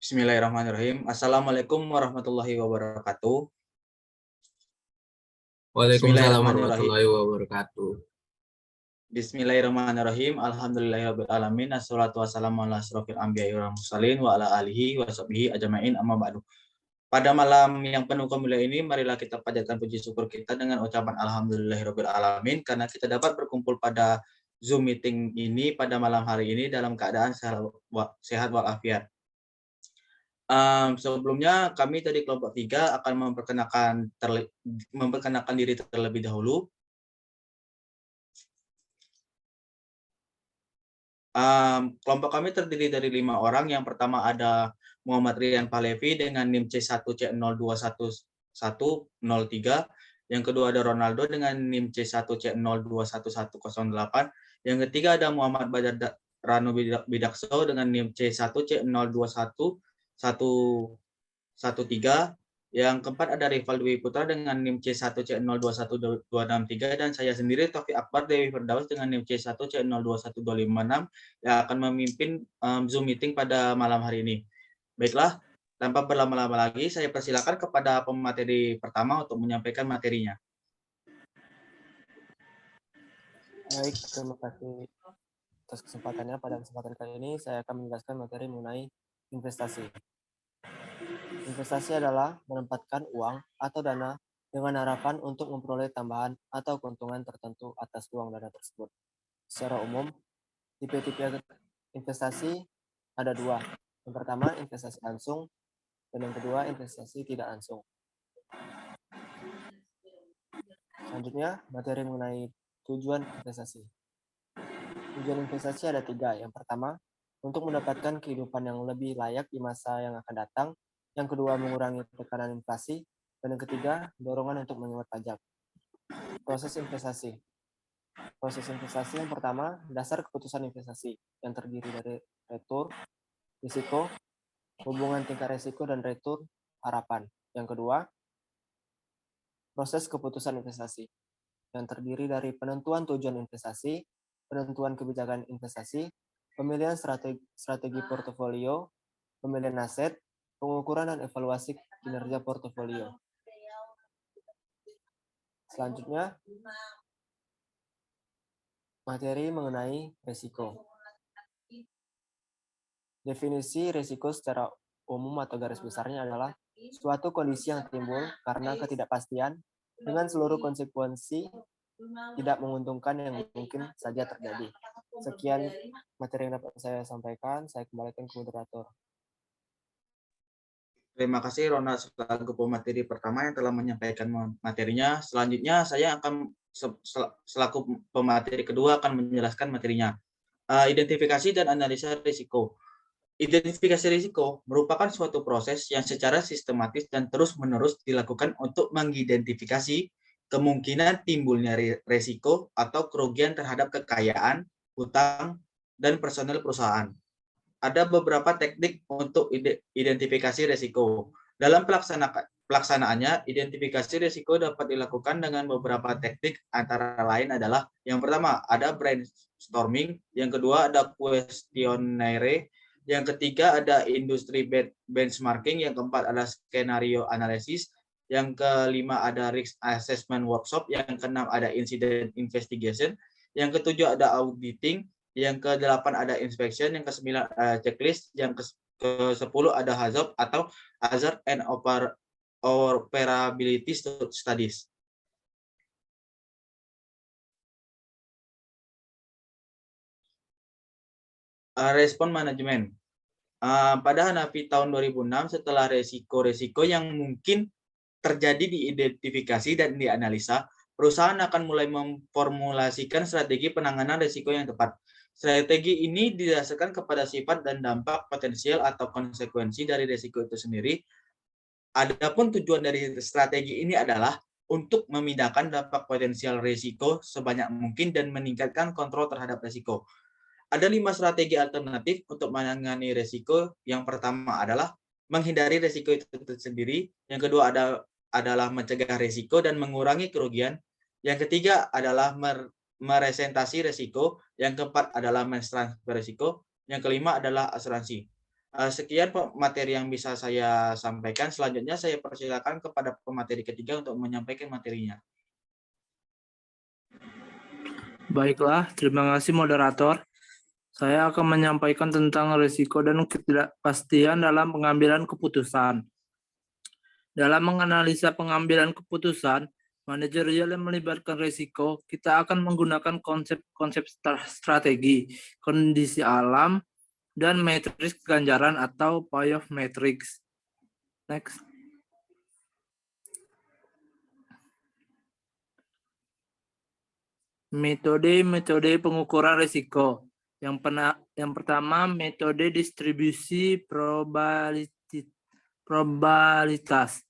Bismillahirrahmanirrahim. Assalamualaikum warahmatullahi wabarakatuh. Waalaikumsalam Bismillahirrahmanirrahim. warahmatullahi wabarakatuh. Bismillahirrahmanirrahim. Alhamdulillahirabbil alamin. Assalatu wassalamu ala asrofil anbiya'i wal mursalin wa ala alihi wa sahbihi ajma'in amma ba'du. Pada malam yang penuh kemuliaan ini, marilah kita panjatkan puji syukur kita dengan ucapan alhamdulillahirabbil alamin karena kita dapat berkumpul pada Zoom meeting ini pada malam hari ini dalam keadaan sehat walafiat. Sebelumnya kami dari kelompok 3 akan memperkenalkan diri terlebih dahulu. Kelompok kami terdiri dari 5 orang. Yang pertama ada Muhammad Rian Palevi dengan NIM C1C0211103. Yang kedua ada Ronaldo dengan NIM C1C021108. Yang ketiga ada Muhammad Badar Rano Bidakso dengan NIM C1C021113. Yang keempat ada Rival Dwi Putra dengan NIM C1C021263 dan saya sendiri Taufik Akbar Dewi Firdaus dengan NIM C1C021256 yang akan memimpin Zoom meeting pada malam hari ini. Baiklah, tanpa berlama-lama lagi saya persilakan kepada pemateri pertama untuk menyampaikan materinya. Baik, terima kasih atas kesempatannya. Pada kesempatan kali ini saya akan menjelaskan materi mengenai investasi. Investasi adalah menempatkan uang atau dana dengan harapan untuk memperoleh tambahan atau keuntungan tertentu atas uang dana tersebut. Secara umum, tipe-tipe investasi ada 2. Yang pertama, investasi langsung, dan yang kedua, investasi tidak langsung. Selanjutnya, materi mengenai tujuan investasi. Tujuan investasi ada 3. Yang pertama, untuk mendapatkan kehidupan yang lebih layak di masa yang akan datang. Yang kedua, mengurangi tekanan inflasi. Dan yang ketiga, dorongan untuk menghemat pajak. Proses investasi. Proses investasi yang pertama, dasar keputusan investasi yang terdiri dari return, risiko, hubungan tingkat risiko dan return, harapan. Yang kedua, proses keputusan investasi yang terdiri dari penentuan tujuan investasi, penentuan kebijakan investasi, pemilihan strategi portofolio, pemilihan aset, pengukuran dan evaluasi kinerja portofolio. Selanjutnya, materi mengenai risiko. Definisi risiko secara umum atau garis besarnya adalah suatu kondisi yang timbul karena ketidakpastian dengan seluruh konsekuensi tidak menguntungkan yang mungkin saja terjadi. Sekian materi yang dapat saya sampaikan. Saya kembalikan ke moderator. Terima kasih Ronald selaku pemateri pertama yang telah menyampaikan materinya. Selanjutnya saya akan selaku pemateri kedua akan menjelaskan materinya. Identifikasi dan analisa risiko. Identifikasi risiko merupakan suatu proses yang secara sistematis dan terus-menerus dilakukan untuk mengidentifikasi kemungkinan timbulnya risiko atau kerugian terhadap kekayaan, hutang, dan personel perusahaan. Ada beberapa teknik untuk identifikasi risiko. Dalam pelaksanaannya, identifikasi risiko dapat dilakukan dengan beberapa teknik, antara lain adalah yang pertama ada brainstorming, yang kedua ada questionnaire, yang ketiga ada industry benchmarking, yang keempat ada skenario analisis, yang kelima ada risk assessment workshop, yang keenam ada incident investigation, yang ketujuh ada auditing, yang ke-8 ada inspection, yang ke-9 checklist, yang ke-10 ada hazard atau hazard and operability studies. Respon manajemen. Pada Hanafi tahun 2006, setelah resiko-resiko yang mungkin terjadi diidentifikasi dan dianalisa, perusahaan akan mulai memformulasikan strategi penanganan risiko yang tepat. Strategi ini didasarkan kepada sifat dan dampak potensial atau konsekuensi dari risiko itu sendiri. Adapun tujuan dari strategi ini adalah untuk memindahkan dampak potensial risiko sebanyak mungkin dan meningkatkan kontrol terhadap risiko. Ada 5 strategi alternatif untuk menangani risiko. Yang pertama adalah menghindari risiko itu sendiri. Yang kedua adalah mencegah risiko dan mengurangi kerugian. Yang ketiga adalah meresentasi risiko. Yang keempat adalah mentransfer risiko. Yang kelima adalah asuransi. Sekian materi yang bisa saya sampaikan. Selanjutnya saya persilakan kepada pemateri ketiga untuk menyampaikan materinya. Baiklah, terima kasih moderator. Saya akan menyampaikan tentang risiko dan ketidakpastian dalam pengambilan keputusan. Dalam menganalisa pengambilan keputusan, manajerial yang melibatkan risiko, kita akan menggunakan konsep strategi, kondisi alam, dan matriks ganjaran atau payoff matrix. Next. Metode pengukuran risiko. Yang pertama, metode distribusi probabilitas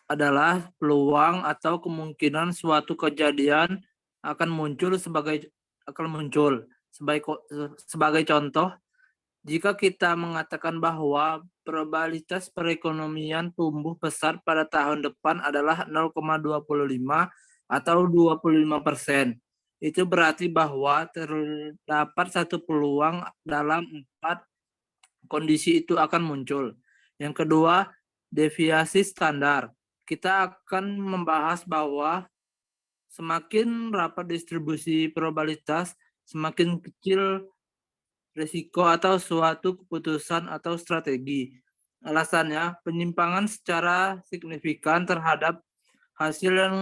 adalah peluang atau kemungkinan suatu kejadian akan muncul. Sebagai contoh, jika kita mengatakan bahwa probabilitas perekonomian tumbuh besar pada tahun depan adalah 0,25 atau 25%, itu berarti bahwa terdapat satu peluang dalam 4 kondisi itu akan muncul. Yang kedua, deviasi standar. Kita akan membahas bahwa semakin rapat distribusi probabilitas, semakin kecil risiko atau suatu keputusan atau strategi. Alasannya, penyimpangan secara signifikan terhadap hasil yang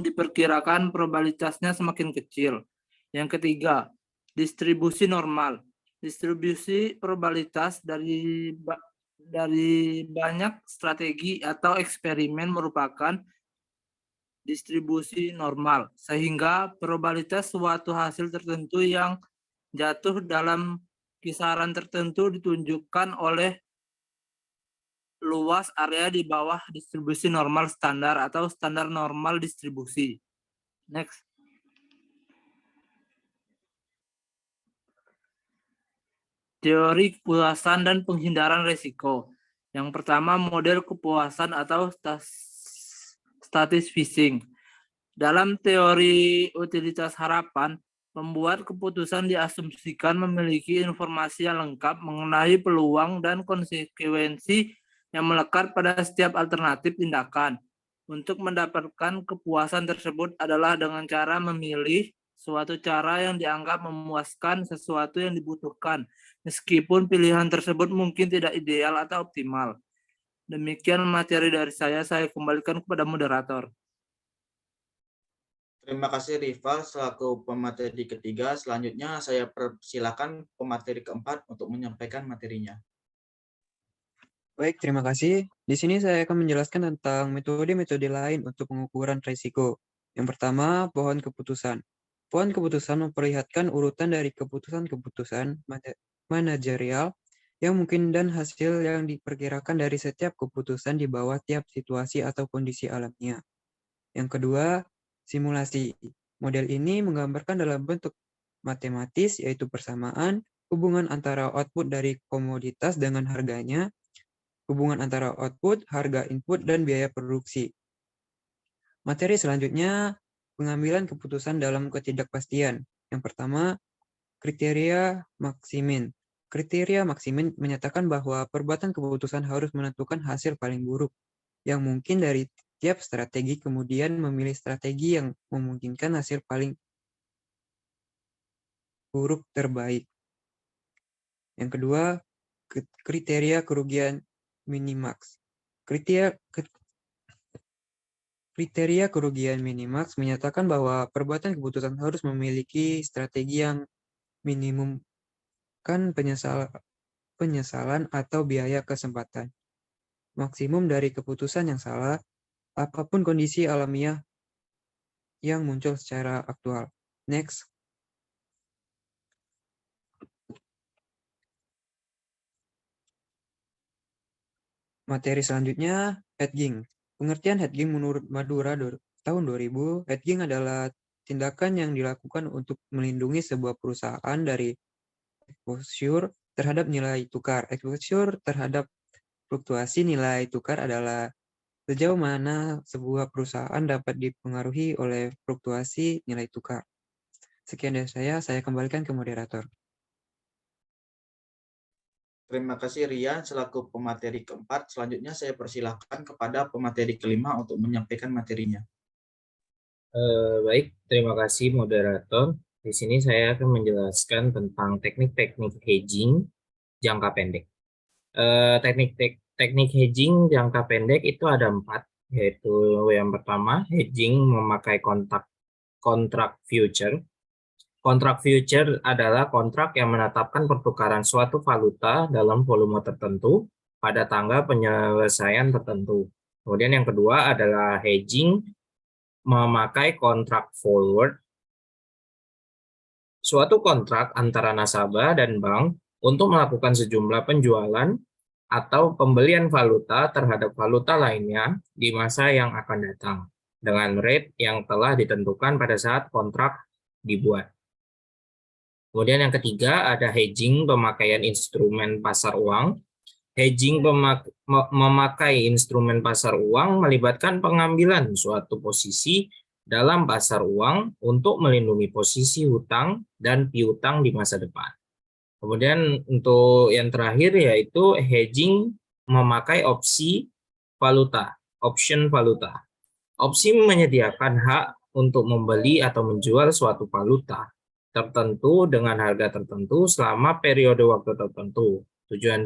diperkirakan probabilitasnya semakin kecil. Yang ketiga, distribusi normal. Distribusi probabilitas dari banyak strategi atau eksperimen merupakan distribusi normal, sehingga probabilitas suatu hasil tertentu yang jatuh dalam kisaran tertentu ditunjukkan oleh luas area di bawah distribusi normal standar atau standar normal distribusi. Next. Teori kepuasan dan penghindaran risiko. Yang pertama, model kepuasan atau status fishing. Dalam teori utilitas harapan, pembuat keputusan diasumsikan memiliki informasi yang lengkap mengenai peluang dan konsekuensi yang melekat pada setiap alternatif tindakan. Untuk mendapatkan kepuasan tersebut adalah dengan cara memilih suatu cara yang dianggap memuaskan sesuatu yang dibutuhkan, meskipun pilihan tersebut mungkin tidak ideal atau optimal. Demikian materi dari saya kembalikan kepada moderator. Terima kasih Rival selaku pemateri ketiga. Selanjutnya saya persilakan pemateri keempat untuk menyampaikan materinya. Baik, terima kasih. Di sini saya akan menjelaskan tentang metode-metode lain untuk pengukuran risiko. Yang pertama, pohon keputusan. Pohon keputusan memperlihatkan urutan dari keputusan-keputusan manajerial yang mungkin dan hasil yang diperkirakan dari setiap keputusan di bawah tiap situasi atau kondisi alamnya. Yang kedua, simulasi. Model ini menggambarkan dalam bentuk matematis, yaitu persamaan, hubungan antara output dari komoditas dengan harganya, hubungan antara output, harga input, dan biaya produksi. Materi selanjutnya, pengambilan keputusan dalam ketidakpastian. Yang pertama, kriteria maksimin. Kriteria maksimin menyatakan bahwa perbuatan keputusan harus menentukan hasil paling buruk yang mungkin dari tiap strategi, kemudian memilih strategi yang memungkinkan hasil paling buruk terbaik. Yang kedua, kriteria kerugian minimax. Kriteria kerugian minimax menyatakan bahwa perbuatan keputusan harus memiliki strategi yang minimumkan penyesalan atau biaya kesempatan maksimum dari keputusan yang salah, apapun kondisi alamiah yang muncul secara aktual. Next. Materi selanjutnya, hedging. Pengertian hedging menurut Madura tahun 2000, hedging adalah tindakan yang dilakukan untuk melindungi sebuah perusahaan dari exposure terhadap nilai tukar. Exposure terhadap fluktuasi nilai tukar adalah sejauh mana sebuah perusahaan dapat dipengaruhi oleh fluktuasi nilai tukar. Sekian dari saya kembalikan ke moderator. terima kasih Rian selaku pemateri keempat. Selanjutnya saya persilahkan kepada pemateri kelima untuk menyampaikan materinya. Baik, terima kasih moderator. Di sini saya akan menjelaskan tentang teknik-teknik hedging jangka pendek. Teknik hedging jangka pendek itu ada 4, yaitu yang pertama, hedging memakai kontrak future. Kontrak future adalah kontrak yang menetapkan pertukaran suatu valuta dalam volume tertentu pada tanggal penyelesaian tertentu. Kemudian yang kedua adalah hedging memakai kontrak forward. Suatu kontrak antara nasabah dan bank untuk melakukan sejumlah penjualan atau pembelian valuta terhadap valuta lainnya di masa yang akan datang dengan rate yang telah ditentukan pada saat kontrak dibuat. Kemudian yang ketiga ada hedging pemakaian instrumen pasar uang. Hedging memakai instrumen pasar uang melibatkan pengambilan suatu posisi dalam pasar uang untuk melindungi posisi hutang dan piutang di masa depan. Kemudian untuk yang terakhir yaitu hedging memakai opsi valuta, option valuta. Opsi menyediakan hak untuk membeli atau menjual suatu valuta tertentu dengan harga tertentu selama periode waktu tertentu. Tujuan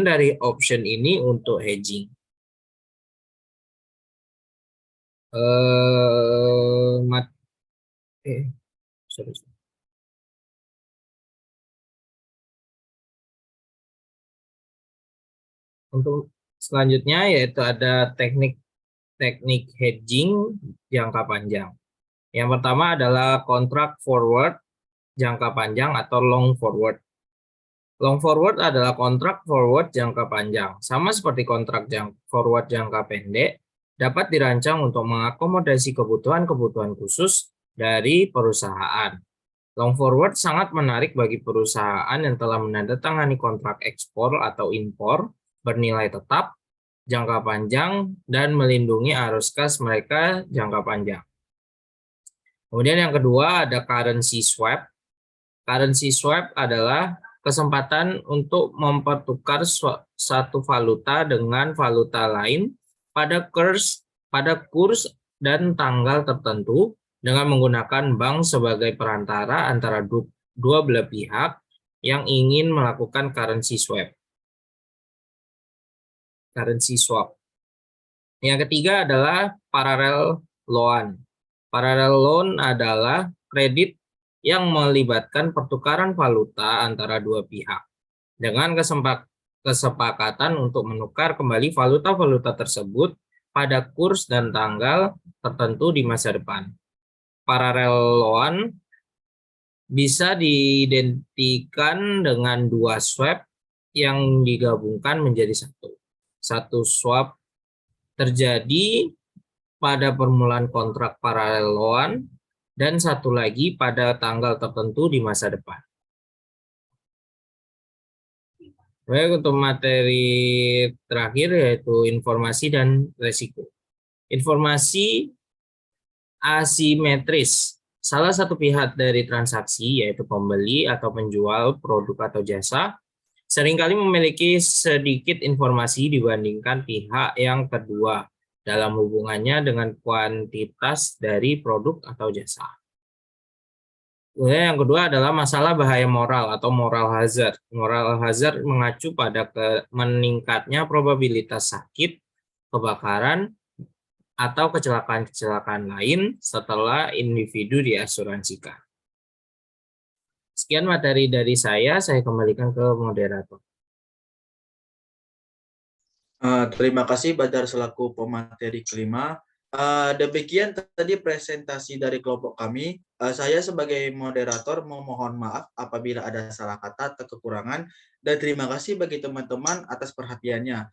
dari option ini untuk hedging. Untuk selanjutnya yaitu ada teknik hedging jangka panjang. Yang pertama adalah kontrak forward jangka panjang atau long forward. Long forward adalah kontrak forward jangka panjang. Sama seperti kontrak forward jangka pendek, dapat dirancang untuk mengakomodasi kebutuhan-kebutuhan khusus dari perusahaan. Long forward sangat menarik bagi perusahaan yang telah menandatangani kontrak ekspor atau impor bernilai tetap, jangka panjang, dan melindungi arus kas mereka jangka panjang. Kemudian yang kedua ada currency swap. Currency swap adalah kesempatan untuk mempertukar satu valuta dengan valuta lain pada kurs dan tanggal tertentu dengan menggunakan bank sebagai perantara antara dua belah pihak yang ingin melakukan currency swap. Yang ketiga adalah parallel loan. Parallel loan adalah kredit yang melibatkan pertukaran valuta antara dua pihak dengan kesepakatan untuk menukar kembali valuta-valuta tersebut pada kurs dan tanggal tertentu di masa depan. Parallel loan bisa diidentikan dengan dua swap yang digabungkan menjadi satu. Satu swap terjadi pada permulaan kontrak parallel loan dan satu lagi pada tanggal tertentu di masa depan. Baik, untuk materi terakhir yaitu informasi dan resiko. Informasi asimetris. Salah satu pihak dari transaksi yaitu pembeli atau penjual produk atau jasa seringkali memiliki sedikit informasi dibandingkan pihak yang kedua dalam hubungannya dengan kuantitas dari produk atau jasa. Kemudian yang kedua adalah masalah bahaya moral atau moral hazard. Moral hazard mengacu pada meningkatnya probabilitas sakit, kebakaran, atau kecelakaan-kecelakaan lain setelah individu diasuransikan. Sekian materi dari saya kembalikan ke moderator. Terima kasih Badar selaku pemateri kelima. Demikian tadi presentasi dari kelompok kami. Saya sebagai moderator memohon maaf apabila ada salah kata atau kekurangan, dan terima kasih bagi teman-teman atas perhatiannya.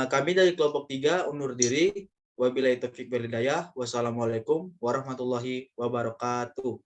Kami dari kelompok 3 undur diri. Wabillahi taufiq wal hidayah. Wassalamualaikum warahmatullahi wabarakatuh.